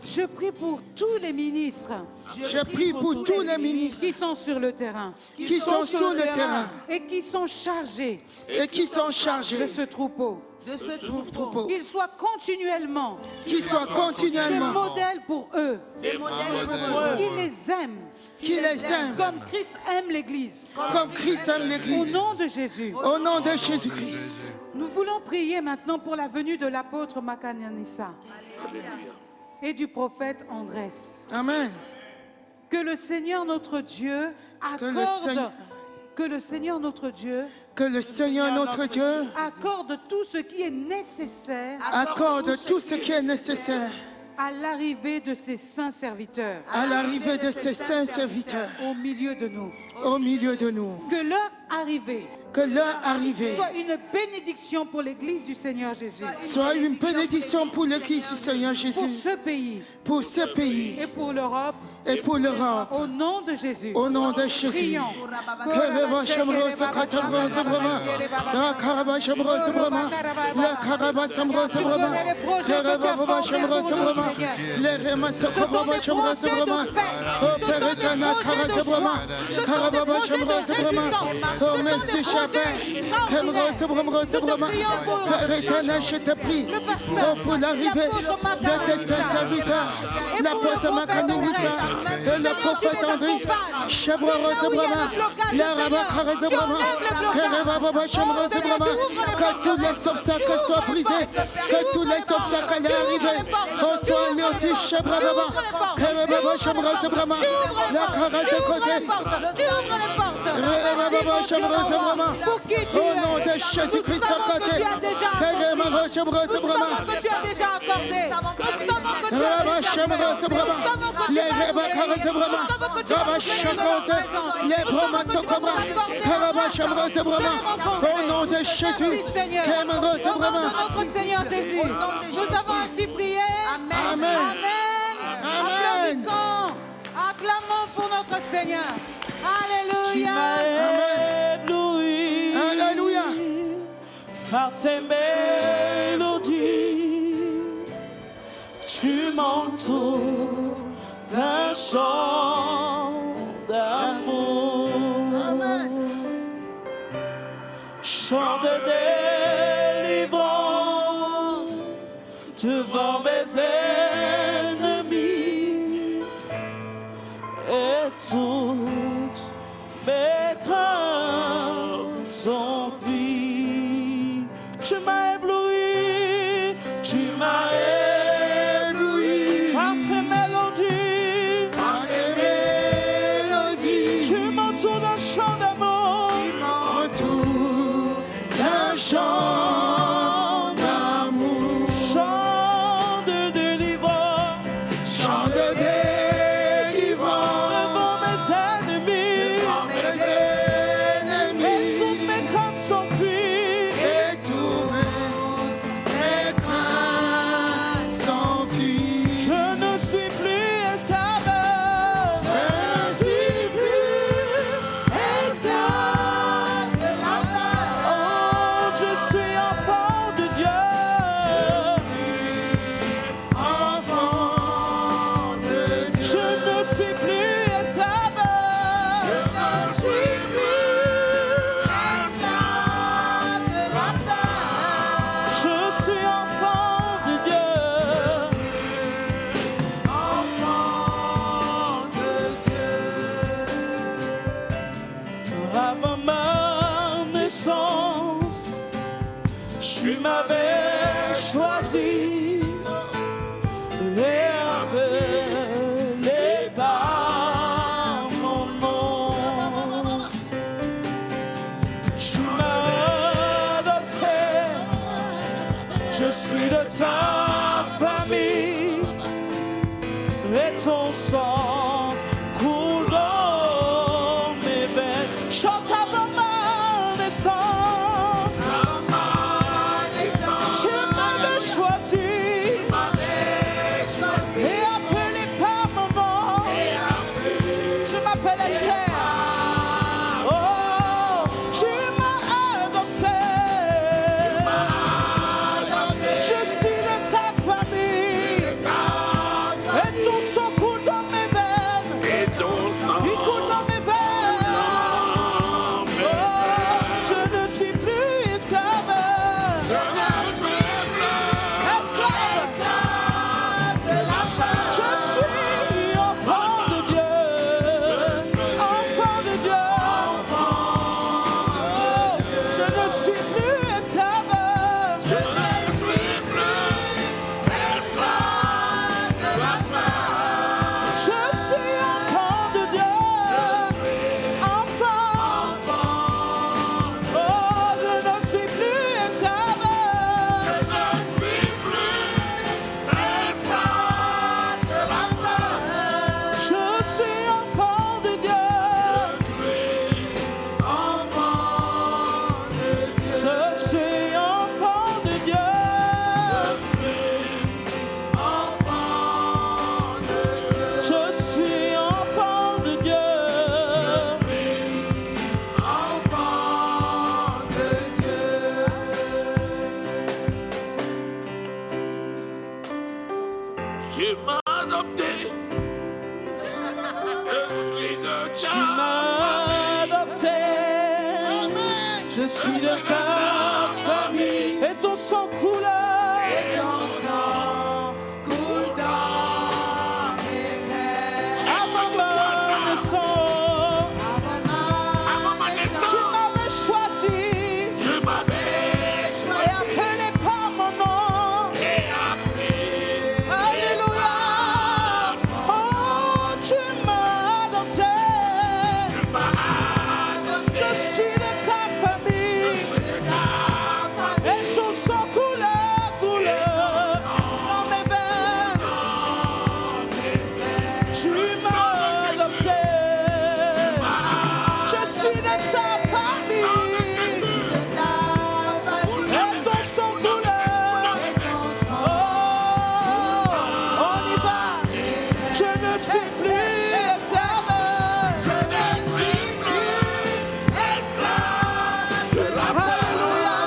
Je prie pour tous les ministres. Je prie pour tous les ministres qui sont sur le terrain. Qui sont sur le terrain. Et qui sont chargés. Et qui sont chargés de ce troupeau. De ce troupeau. Qu'ils soient continuellement. Qu'ils soient continuellement. Des modèles pour eux. Des modèles pour eux. Qu'ils les aiment. Qu'ils les aiment. Comme Christ aime l'Église. Comme Christ aime l'Église. Au nom de Jésus. Au nom de Jésus-Christ. Nous voulons prier maintenant pour la venue de l'apôtre Makanyanissa. Et du prophète Andrés. Amen. Que le Seigneur notre Dieu accorde, que le Seigneur notre Dieu accorde tout ce qui est nécessaire. Accorde tout ce qui est nécessaire. À l'arrivée de ses saints serviteurs. À l'arrivée de ses saints serviteurs. Au milieu de nous. Au milieu de nous. Que leur arrivée. Que leur arrivée. Soit une bénédiction pour l'Église du Seigneur Jésus. Soit une bénédiction pour l'Église du Seigneur Jésus. Pour ce pays. Pour ce pays. Et pour l'Europe. Et pour l'Europe. Au nom de Jésus. Au nom de Jésus. Prions. Les remasses Karaba Shamra Sabrama, oh Père éternel, Karaba Shamra Sabrama, oh merci Chabé, Père éternel, je te prie, oh pour l'arrivée de tes saints serviteurs, l'apôtre Makanyanissa et le prophète Andrés, Shabra Sabrama, Yaraba Kara Sabrama, Karaba Shamra Sabrama, que tous les obstacles soient brisés, que tous les obstacles allaient arriver, oh soit anéantis, Shabra Baba, Karaba Shamra Sabrama, la Kara de côté, Karaba Shamra Sabrama, au nom de Jésus-Christ à côté, Karaba Shamra Sabrama, que tu as déjà accordé. Karaba Shamra Sabrama, les Reba Kara Sabrama, Karaba Shamra, les Brahma Sabrama, Karaba Shamra Sabrama, au nom de Jésus, Karaba Sabrama, notre Seigneur Jésus. Nous avons ainsi prié. Amen. Amen. Applaudissons. Acclamons pour notre Seigneur. Alléluia. Ébloui. Alléluia. Par tes mélodies, tu m'entoures d'un chant d'amour. Amen. Chant de délivrance devant mes ennemis et toutes mes craintes sont fuies. Tu m'as ébloui, tu m'as ébloui par tes mélodies. Par tes mélodies, Tu m'entoures d'un chant d'amour. tu m'entoures d'un Tu m'avais choisi et appelé par mon nom. Tu m'as adopté, je suis de ta famille et ton sang coule dans mes veines. Chante avant ma naissance. Tu m'as adopté. Je suis de ta. Tu m'as adopté. Je suis de ta famille. Et ton sang coule. Et ton sang coule dans mes veines. Avant ma naissance. Avant ma naissance. Tu m'avais choisi. Tu m'avais choisi. Et appelé par mon nom. Et appelé. Alléluia. Oh, tu m'as adopté. Tu m'as adopté. Je suis de ta famille. Et ton sang coule, coule dans mes veines. Tu m'as adopté. Je suis de ta famille. Et ton sang coule. Oh, on y va. Je ne suis plus esclave. Je ne suis plus esclave de la Alléluia.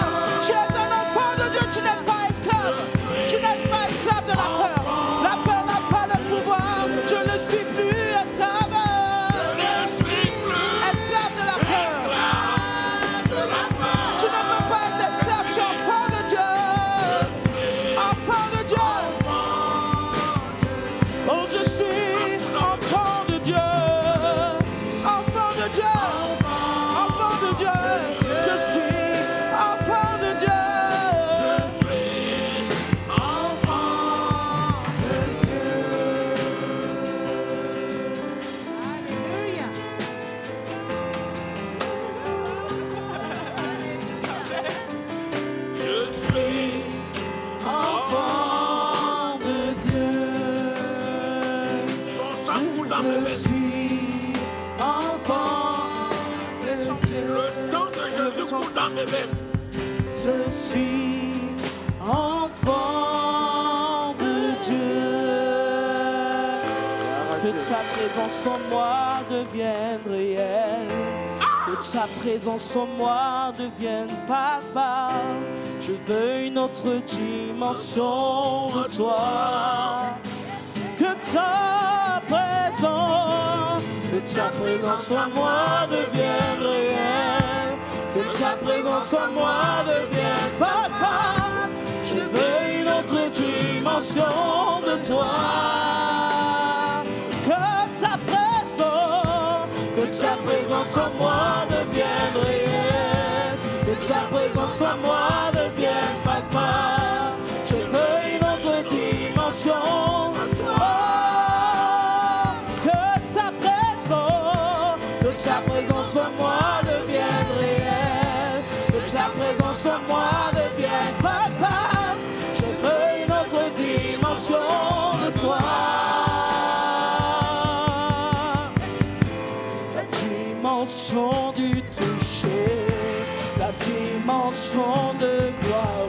Tu es un enfant de Dieu, tu n'es pas esclave. Tu n'es pas esclave de la peur. La peur n'a pas le pouvoir. Je ne suis plus esclave. Esclave de la peur. Tu ne peux pas être esclave, tu es enfant de Dieu. Enfant de Dieu. Oh, je suis enfant de Dieu. Enfant de Dieu. Enfant de Dieu. Je suis enfant de Dieu. Alléluia. Je suis Enfant de Dieu. son sang coule dans mes Je veines. suis enfant de Dieu. Le sang de Jésus coule dans mes veines. Je suis enfant de Dieu. Que ta présence en moi devienne réelle. Que ta présence en moi devienne palpable. Je veux une autre dimension de toi. Que ta présence en moi devienne réelle. Que ta présence en moi devienne palpable. Je veux une autre dimension de toi. Que ta présence en moi devienne réelle. Que ta présence en moi devienne palpable. ta présence en moi devienne papa. Je veux une autre dimension de toi. La dimension du toucher, la dimension de gloire,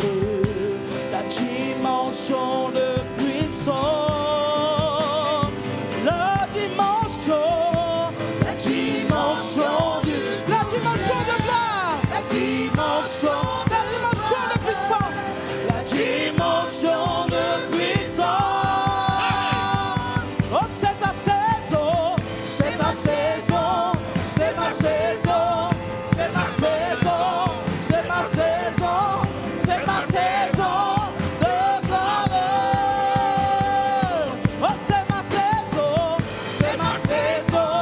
la dimension de puissance, la dimension de gloire, la dimension de puissance, la dimension de puissance. Oh, c'est ta saison, c'est ta saison, c'est ma saison, c'est ma saison, c'est ma saison, c'est ma saison de gloire. Oh, c'est ma saison, c'est ma saison,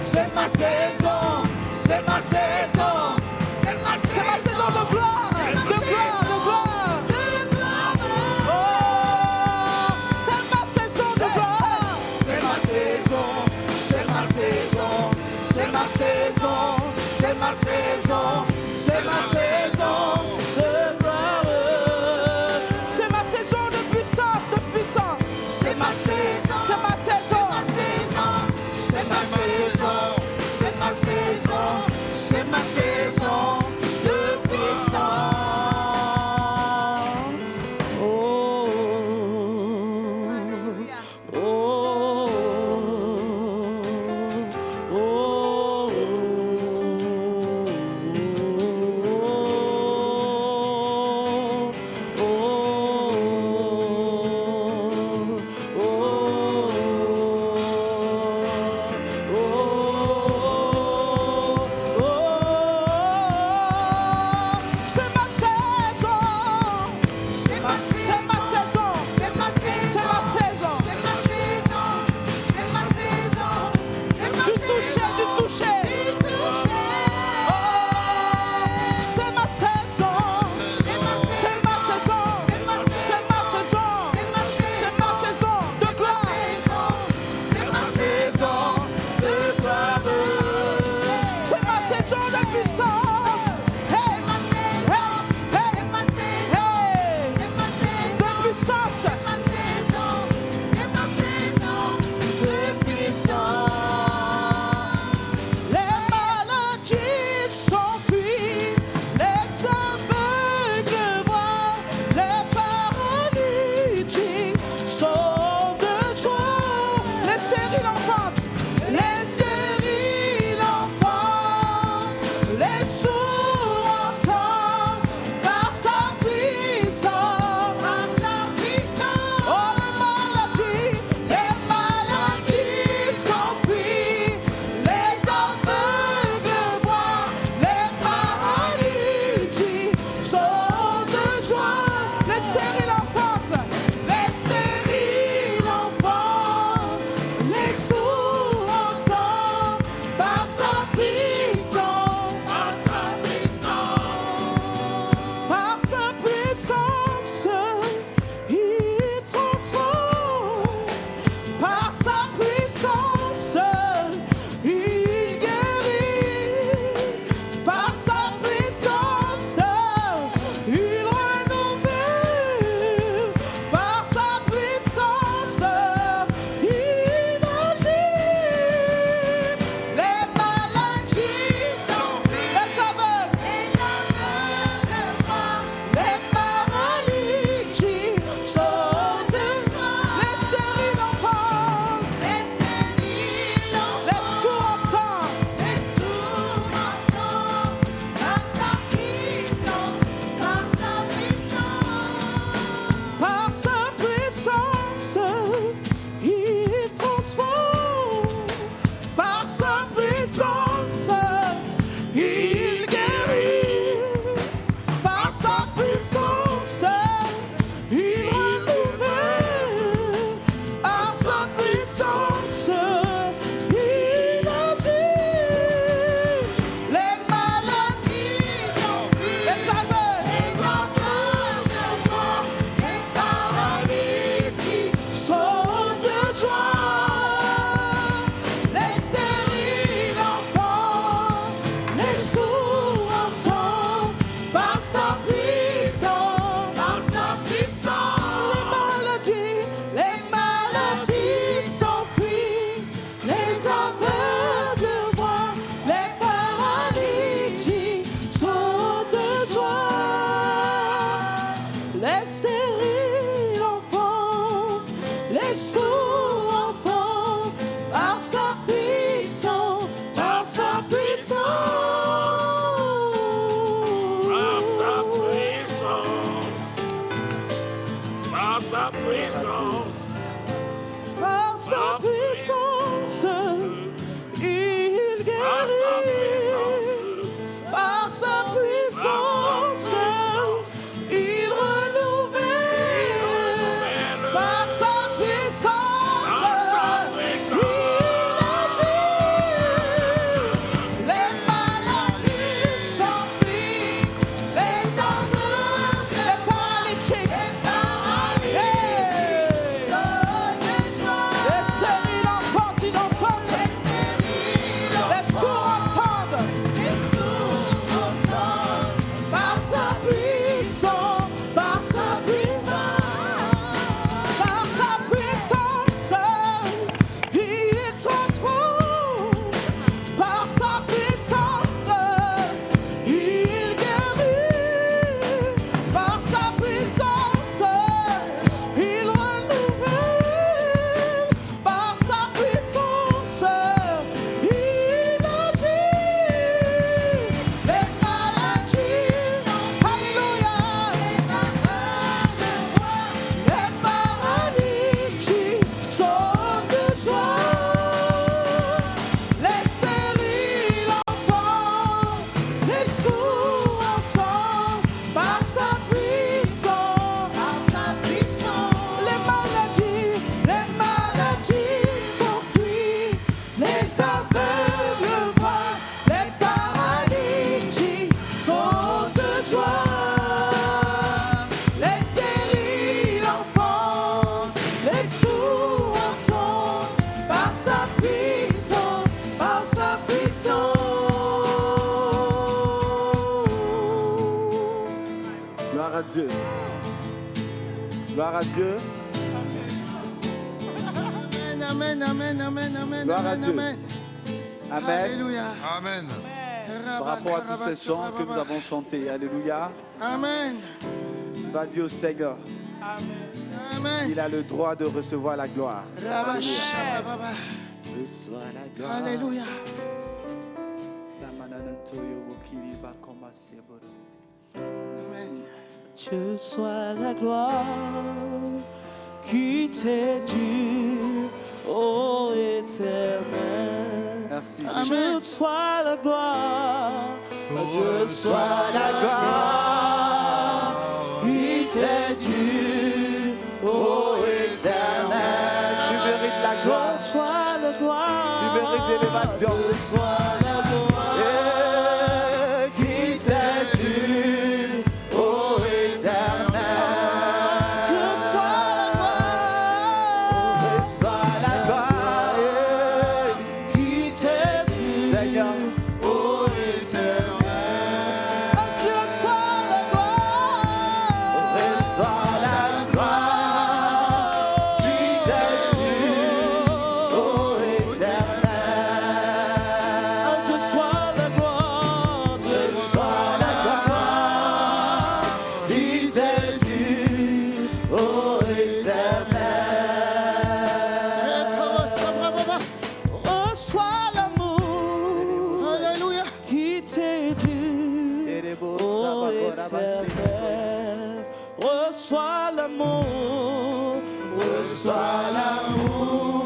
c'est ma saison, c'est ma saison, c'est ma saison de gloire, de gloire, de gloire. Oh, c'est ma saison de gloire, c'est ma saison, c'est ma saison, c'est ma saison, c'est ma saison, c'est ma saison de gloire. C'est ma saison de puissance, de puissance. C'est ma saison, c'est ma saison, c'est ma saison, c'est ma saison, c'est ma saison de puissance. Oh, oh, oh, oh, oh. les sourds entendent par sa puissance, par sa puissance. Par sa puissance. Par sa puissance. Par sa puissance, il guérit. Par sa puissance, il renouvelle. Par sa puissance, il agit. Les maladies s'enfuient, les aveugles, les paralytiques, les stériles enfantent, ils enfantent. Les sourds entendent. Par sa puissance, par sa puissance, par sa puissance, il transforme. Par sa puissance, il guérit. Par sa puissance, il renouvelle. Par sa puissance, il agit. Les maladies, alléluia. Les paralytiques sont de joie. Les stériles entendent, les sourds entendent. Par sa puissance, les maladies s'enfuient. Les aveugles voient, les paralytiques sont de joie. Les stériles entendent, les sourds entendent. Par sa puissance, par sa puissance. Gloire à Dieu. Gloire à Dieu. Amen, amen, amen, amen, Gloire à amen, Dieu. amen. Amen. Alléluia. Amen. Par rapport à tous ces chants que nous avons chantés. Alléluia. Amen. Tu vas dire au Seigneur, Amen. il a le droit de recevoir la gloire. Rabashababa. Reçois la gloire. Alléluia. Amen. Dieu soit la gloire qui t'est due, ô Éternel. Merci Amen. Jésus. Dieu soit la gloire, Dieu soit la la gloire qui t'est due, ô Éternel. Tu mérites la gloire. Dieu soit la gloire, Tu mérites l'élévation. Dieu soit la gloire qui t'est due, ô Éternel. Dieu soit la gloire, Reçois la gloire. qui t'est due, Seigneur. ô Éternel. À Dieu soit la gloire, Reçois la gloire. qui t'est due, ô Éternel. À Dieu soit la gloire, Dieu soit la gloire, qui t'est due, ô Éternel. Reçois l'amour Alléluia. qui t'est dû, ô Éternel. Reçois l'amour, reçois l'amour